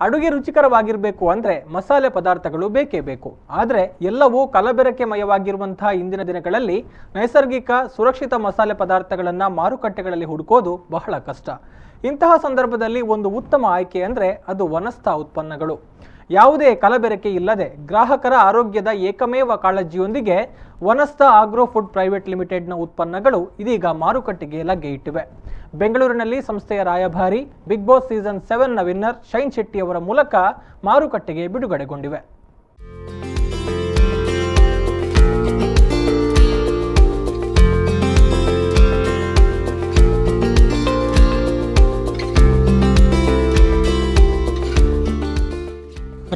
ಅಡುಗೆ ರುಚಿಕರವಾಗಿರಬೇಕು ಅಂದರೆ ಮಸಾಲೆ ಪದಾರ್ಥಗಳು ಬೇಕೇ ಬೇಕು. ಆದರೆ ಎಲ್ಲವೂ ಕಲಬೆರಕೆಮಯವಾಗಿರುವಂತಹ ಇಂದಿನ ದಿನಗಳಲ್ಲಿ ನೈಸರ್ಗಿಕ ಸುರಕ್ಷಿತ ಮಸಾಲೆ ಪದಾರ್ಥಗಳನ್ನು ಮಾರುಕಟ್ಟೆಗಳಲ್ಲಿ ಹುಡುಕೋದು ಬಹಳ ಕಷ್ಟ. ಇಂತಹ ಸಂದರ್ಭದಲ್ಲಿ ಒಂದು ಉತ್ತಮ ಆಯ್ಕೆ ಅಂದರೆ ಅದು ವನಸ್ಥ ಉತ್ಪನ್ನಗಳು. ಯಾವುದೇ ಕಲಬೆರಕೆ ಇಲ್ಲದೆ ಗ್ರಾಹಕರ ಆರೋಗ್ಯದ ಏಕಮೇವ ಕಾಳಜಿಯೊಂದಿಗೆ ವನಸ್ಥ ಆಗ್ರೋ ಫುಡ್ ಪ್ರೈವೇಟ್ ಲಿಮಿಟೆಡ್ನ ಉತ್ಪನ್ನಗಳು ಇದೀಗ ಮಾರುಕಟ್ಟೆಗೆ ಲಗ್ಗೆ ಇಟ್ಟಿವೆ. ಬೆಂಗಳೂರಿನಲ್ಲಿ ಸಂಸ್ಥೆಯ ರಾಯಭಾರಿ ಬಿಗ್ ಬಾಸ್ ಸೀಸನ್ 7ನ ವಿನ್ನರ್ ಶೈನ್ ಶೆಟ್ಟಿ ಅವರ ಮೂಲಕ ಮಾರುಕಟ್ಟೆಗೆ ಬಿಡುಗಡೆಗೊಂಡಿವೆ.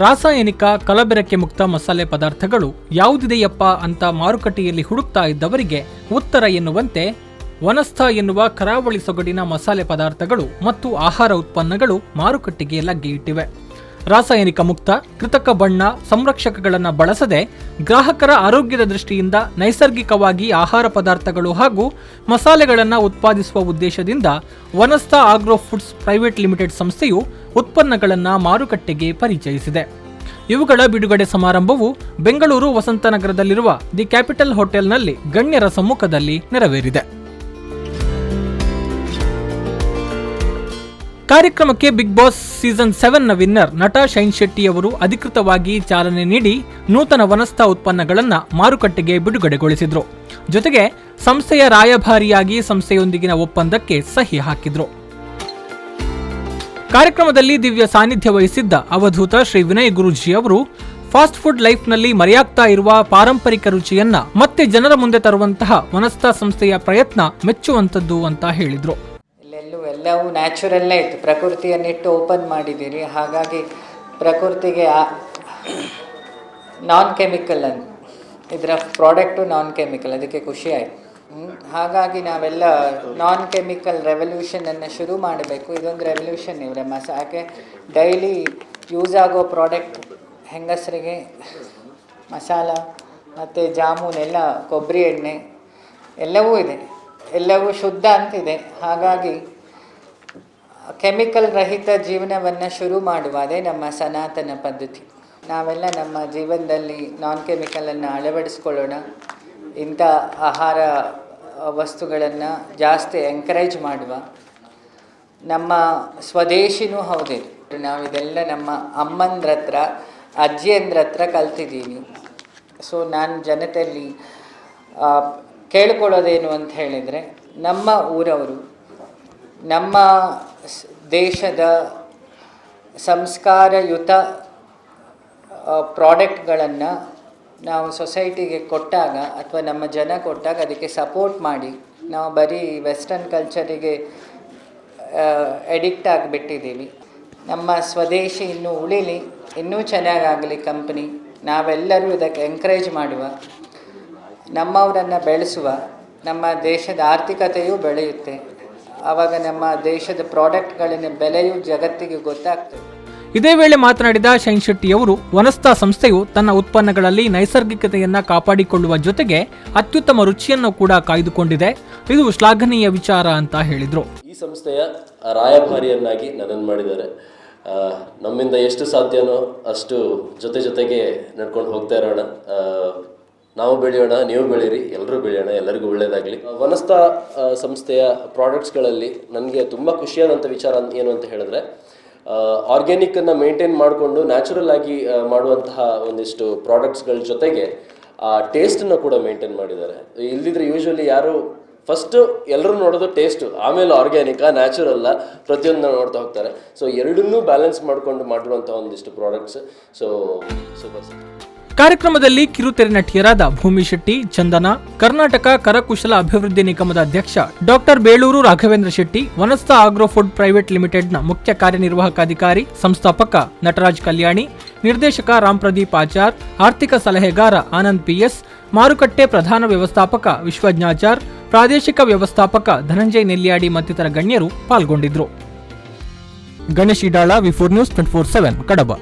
ರಾಸಾಯನಿಕ ಕಲಬೆರಕೆ ಮುಕ್ತ ಮಸಾಲೆ ಪದಾರ್ಥಗಳು ಯಾವುದಿದೆಯಪ್ಪ ಅಂತ ಮಾರುಕಟ್ಟೆಯಲ್ಲಿ ಹುಡುಕ್ತಾ ಇದ್ದವರಿಗೆ ಉತ್ತರ ಎನ್ನುವಂತೆ ವನಸ್ಥ ಎನ್ನುವ ಕರಾವಳಿ ಸೊಗಡಿನ ಮಸಾಲೆ ಪದಾರ್ಥಗಳು ಮತ್ತು ಆಹಾರ ಉತ್ಪನ್ನಗಳು ಮಾರುಕಟ್ಟೆಗೆ ಲಗ್ಗೆ ಇಟ್ಟಿವೆ. ರಾಸಾಯನಿಕ ಮುಕ್ತ, ಕೃತಕ ಬಣ್ಣ, ಸಂರಕ್ಷಕಗಳನ್ನು ಬಳಸದೆ ಗ್ರಾಹಕರ ಆರೋಗ್ಯದ ದೃಷ್ಟಿಯಿಂದ ನೈಸರ್ಗಿಕವಾಗಿ ಆಹಾರ ಪದಾರ್ಥಗಳು ಹಾಗೂ ಮಸಾಲೆಗಳನ್ನು ಉತ್ಪಾದಿಸುವ ಉದ್ದೇಶದಿಂದ ವನಸ್ಥ ಆಗ್ರೋ ಫುಡ್ಸ್ ಪ್ರೈವೇಟ್ ಲಿಮಿಟೆಡ್ ಸಂಸ್ಥೆಯು ಉತ್ಪನ್ನಗಳನ್ನು ಮಾರುಕಟ್ಟೆಗೆ ಪರಿಚಯಿಸಿದೆ. ಇವುಗಳ ಬಿಡುಗಡೆ ಸಮಾರಂಭವು ಬೆಂಗಳೂರು ವಸಂತನಗರದಲ್ಲಿರುವ ದಿ ಕ್ಯಾಪಿಟಲ್ ಹೋಟೆಲ್ನಲ್ಲಿ ಗಣ್ಯರ ಸಮ್ಮುಖದಲ್ಲಿ ನೆರವೇರಿದೆ. ಕಾರ್ಯಕ್ರಮಕ್ಕೆ ಬಿಗ್ ಬಾಸ್ ಸೀಸನ್ 7ನ ವಿನ್ನರ್ ನಟ ಶೈನ್ ಶೆಟ್ಟಿ ಅವರು ಅಧಿಕೃತವಾಗಿ ಚಾಲನೆ ನೀಡಿ ನೂತನ ವನಸ್ಥ ಉತ್ಪನ್ನಗಳನ್ನು ಮಾರುಕಟ್ಟೆಗೆ ಬಿಡುಗಡೆಗೊಳಿಸಿದ್ರು. ಜೊತೆಗೆ ಸಂಸ್ಥೆಯ ರಾಯಭಾರಿಯಾಗಿ ಸಂಸ್ಥೆಯೊಂದಿಗಿನ ಒಪ್ಪಂದಕ್ಕೆ ಸಹಿ ಹಾಕಿದ್ರು. ಕಾರ್ಯಕ್ರಮದಲ್ಲಿ ದಿವ್ಯ ಸಾನ್ನಿಧ್ಯ ವಹಿಸಿದ್ದ ಅವಧೂತ ಶ್ರೀ ವಿನಯ್ ಗುರೂಜಿ ಅವರು ಫಾಸ್ಟ್ ಫುಡ್ ಲೈಫ್ನಲ್ಲಿ ಮರೆಯಾಗ್ತಾ ಇರುವ ಪಾರಂಪರಿಕ ರುಚಿಯನ್ನ ಮತ್ತೆ ಜನರ ಮುಂದೆ ತರುವಂತಹ ವನಸ್ಥ ಸಂಸ್ಥೆಯ ಪ್ರಯತ್ನ ಮೆಚ್ಚುವಂಥದ್ದು ಅಂತ ಹೇಳಿದ್ರು. ಎಲ್ಲವೂ ನ್ಯಾಚುರಲ್ಲೇ ಇತ್ತು, ಪ್ರಕೃತಿಯನ್ನಿಟ್ಟು ಓಪನ್ ಮಾಡಿದ್ದೀರಿ, ಹಾಗಾಗಿ ಪ್ರಕೃತಿಗೆ ನಾನ್ ಕೆಮಿಕಲ್ ಅಂತ ಇದರ ಪ್ರಾಡಕ್ಟು ನಾನ್ ಕೆಮಿಕಲ್, ಅದಕ್ಕೆ ಖುಷಿ ಆಯಿತು. ಹಾಗಾಗಿ ನಾವೆಲ್ಲ ನಾನ್ ಕೆಮಿಕಲ್ ರೆವಲ್ಯೂಷನನ್ನು ಶುರು ಮಾಡಬೇಕು. ಇದೊಂದು ರೆವಲ್ಯೂಷನ್ ಇವರ ಮಸಾಲೆ ಡೈಲಿ ಯೂಸ್ ಆಗೋ ಪ್ರಾಡಕ್ಟ್, ಹೆಂಗಸರಿಗೆ ಮಸಾಲ ಮತ್ತು ಜಾಮೂನ್ ಎಲ್ಲ, ಕೊಬ್ಬರಿ ಎಣ್ಣೆ ಎಲ್ಲವೂ ಇದೆ, ಎಲ್ಲವೂ ಶುದ್ಧ ಅಂತಿದೆ. ಹಾಗಾಗಿ ಕೆಮಿಕಲ್ ರಹಿತ ಜೀವನವನ್ನು ಶುರು ಮಾಡುವ ಅದೇ ನಮ್ಮ ಸನಾತನ ಪದ್ಧತಿ. ನಾವೆಲ್ಲ ನಮ್ಮ ಜೀವನದಲ್ಲಿ ನಾನ್ ಕೆಮಿಕಲನ್ನು ಅಳವಡಿಸ್ಕೊಳ್ಳೋಣ. ಇಂಥ ಆಹಾರ ವಸ್ತುಗಳನ್ನು ಜಾಸ್ತಿ ಎಂಕರೇಜ್ ಮಾಡುವ. ನಮ್ಮ ಸ್ವದೇಶಿನೂ ಹೌದಿದೆ. ನಾವಿದೆಲ್ಲ ನಮ್ಮ ಅಮ್ಮಂದ್ರ ಹತ್ರ, ಅಜ್ಜಿಯಂದ್ರ ಹತ್ರ ಕಲ್ತಿದ್ದೀವಿ. ಸೊ ನಾನು ಜನತೆಯಲ್ಲಿ ಕೇಳ್ಕೊಳ್ಳೋದೇನು ಅಂತ ಹೇಳಿದರೆ, ನಮ್ಮ ಊರವರು ನಮ್ಮ ದೇಶದ ಸಂಸ್ಕಾರಯುತ ಪ್ರಾಡಕ್ಟ್ಗಳನ್ನು ನಾವು ಸೊಸೈಟಿಗೆ ಕೊಟ್ಟಾಗ ಅಥವಾ ನಮ್ಮ ಜನ ಕೊಟ್ಟಾಗ ಅದಕ್ಕೆ ಸಪೋರ್ಟ್ ಮಾಡಿ, ನಾವು ಬರೀ ವೆಸ್ಟರ್ನ್ ಕಲ್ಚರಿಗೆ ಎಡಿಕ್ಟ್ ಆಗಿಬಿಟ್ಟಿದ್ದೀವಿ. ನಮ್ಮ ಸ್ವದೇಶಿ ಇನ್ನೂ ಉಳಿಲಿ, ಇನ್ನೂ ಚೆನ್ನಾಗಾಗಲಿ ಕಂಪ್ನಿ. ನಾವೆಲ್ಲರೂ ಇದಕ್ಕೆ ಎಂಕರೇಜ್ ಮಾಡುವ, ನಮ್ಮವರನ್ನು ಬೆಳೆಸುವ. ನಮ್ಮ ದೇಶದ ಆರ್ಥಿಕತೆಯೂ ಬೆಳೆಯುತ್ತೆ. ಆವಾಗ ನಮ್ಮ ದೇಶದ ಪ್ರಾಡಕ್ಟ್ಗಳಿನ ಬೆಲೆಯೂ ಜಗತ್ತಿಗೆ ಗೊತ್ತಾಗ್ತದೆ. ಇದೇ ವೇಳೆ ಮಾತನಾಡಿದ ಶೈನ್ ಶೆಟ್ಟಿ ಅವರು, ವನಸ್ಥ ಸಂಸ್ಥೆಯು ತನ್ನ ಉತ್ಪನ್ನಗಳಲ್ಲಿ ನೈಸರ್ಗಿಕತೆಯನ್ನ ಕಾಪಾಡಿಕೊಳ್ಳುವ ಜೊತೆಗೆ ಅತ್ಯುತ್ತಮ ರುಚಿಯನ್ನು ಕೂಡ ಕಾಯ್ದುಕೊಂಡಿದೆ. ಇದು ಶ್ಲಾಘನೀಯ ವಿಚಾರ ಅಂತ ಹೇಳಿದ್ರು. ಈ ಸಂಸ್ಥೆಯ ರಾಯಭಾರಿಯನ್ನಾಗಿ ನನ್ನನ್ನು ಮಾಡಿದ್ದಾರೆ. ನಮ್ಮಿಂದ ಎಷ್ಟು ಸಾಧ್ಯನೋ ಅಷ್ಟು ಜೊತೆಗೆ ನಡ್ಕೊಂಡು ಹೋಗ್ತಾ ಇರೋಣ. ನಾವು ಬೆಳೆಯೋಣ, ನೀವು ಬೆಳೀರಿ, ಎಲ್ಲರೂ ಬೆಳೆಯೋಣ, ಎಲ್ಲರಿಗೂ ಒಳ್ಳೆಯದಾಗಲಿ. ವನಸ್ಥ ಸಂಸ್ಥೆಯ ಪ್ರಾಡಕ್ಟ್ಸ್ಗಳಲ್ಲಿ ನನಗೆ ತುಂಬ ಖುಷಿಯಾದಂಥ ವಿಚಾರ ಏನು ಅಂತ ಹೇಳಿದ್ರೆ, ಆರ್ಗ್ಯಾನಿಕ್ಕನ್ನು ಮೇಂಟೈನ್ ಮಾಡಿಕೊಂಡು ನ್ಯಾಚುರಲ್ ಆಗಿ ಮಾಡುವಂತಹ ಒಂದಿಷ್ಟು ಪ್ರಾಡಕ್ಟ್ಸ್ಗಳ ಜೊತೆಗೆ ಟೇಸ್ಟನ್ನು ಕೂಡ ಮೇಂಟೈನ್ ಮಾಡಿದ್ದಾರೆ. ಇಲ್ಲಿದ್ರೆ ಯೂಶ್ವಲಿ ಯಾರು ಫಸ್ಟು ಎಲ್ಲರೂ ನೋಡೋದು ಟೇಸ್ಟು, ಆಮೇಲೆ ಆರ್ಗ್ಯಾನಿಕಾ ನ್ಯಾಚುರಲ್ಲ ಪ್ರತಿಯೊಂದು ನೋಡ್ತಾ ಹೋಗ್ತಾರೆ. ಸೊ ಎರಡನ್ನೂ ಬ್ಯಾಲೆನ್ಸ್ ಮಾಡಿಕೊಂಡು ಮಾಡಿರುವಂಥ ಒಂದಿಷ್ಟು ಪ್ರಾಡಕ್ಟ್ಸ್. So super. ಕಾರ್ಯಕ್ರಮದಲ್ಲಿ ಕಿರುತೆರೆ ನಟಿಯರಾದ ಭೂಮಿ ಶೆಟ್ಟಿ, ಚಂದನ, ಕರ್ನಾಟಕ ಕರಕುಶಲ ಅಭಿವೃದ್ಧಿ ನಿಗಮದ ಅಧ್ಯಕ್ಷ doctor Beluru Raghavendra Shetty, Vanastha agro food private ಲಿಮಿಟೆಡ್ನ ಮುಖ್ಯ ಕಾರ್ಯನಿರ್ವಾಹಕ ಅಧಿಕಾರಿ ಸಂಸ್ಥಾಪಕ ನಟರಾಜ್ ಕಲ್ಯಾಣಿ, ನಿರ್ದೇಶಕ ರಾಮ್ ಪ್ರದೀಪ್ ಆಚಾರ್, ಆರ್ಥಿಕ ಸಲಹೆಗಾರ ಆನಂದ್ PS, ಮಾರುಕಟ್ಟೆ ಪ್ರಧಾನ ವ್ಯವಸ್ಥಾಪಕ ವಿಶ್ವಜ್ಞಾಚಾರ್, ಪ್ರಾದೇಶಿಕ ವ್ಯವಸ್ಥಾಪಕ ಧನಂಜಯ್ ನೆಲ್ಯಾಡಿ ಮತ್ತಿತರ ಗಣ್ಯರು ಪಾಲ್ಗೊಂಡಿದ್ರು. ಗಣೇಶ್ ಇಡಾಳ, ವಿ4 ನ್ಯೂಸ್ 24/7 ಕಡಬ.